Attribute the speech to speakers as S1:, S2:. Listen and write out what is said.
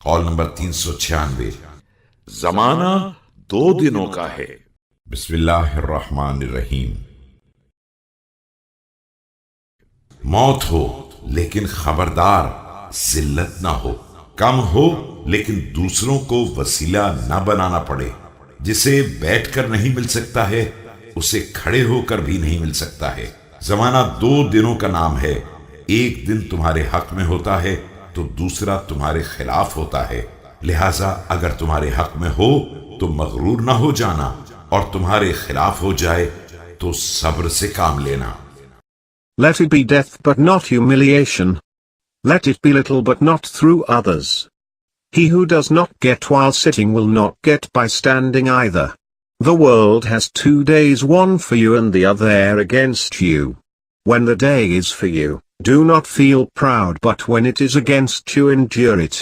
S1: Call number 396।
S2: जमाना 2 दिनों का है।
S1: बिस्मिल्लाहिर्रहमानिर्रहीम। मौत हो लेकिन खबरदार जिल्लत ना हो, कम हो लेकिन दूसरों को वसीला ना बनाना पड़े। जिसे बैठकर नहीं मिल सकता है उसे खड़े होकर भी नहीं मिल सकता है। जमाना 2 दिनों का नाम है। एक दिन तुम्हारे हक में होता है तो दूसरा तुम्हारे खिलाफ होता है। लिहाजा अगर तुम्हारे हक में हो तो मगरूर ना हो जाना, और तुम्हारे खिलाफ हो जाए तो सब्र से काम लेना।
S3: Let it be death but not humiliation. Let it be little but not through others. He who does not get while sitting will not get by standing either. The world has 2 days, one for you and the other against you. When the day is for you, do not feel proud, but when it is against you, endure it.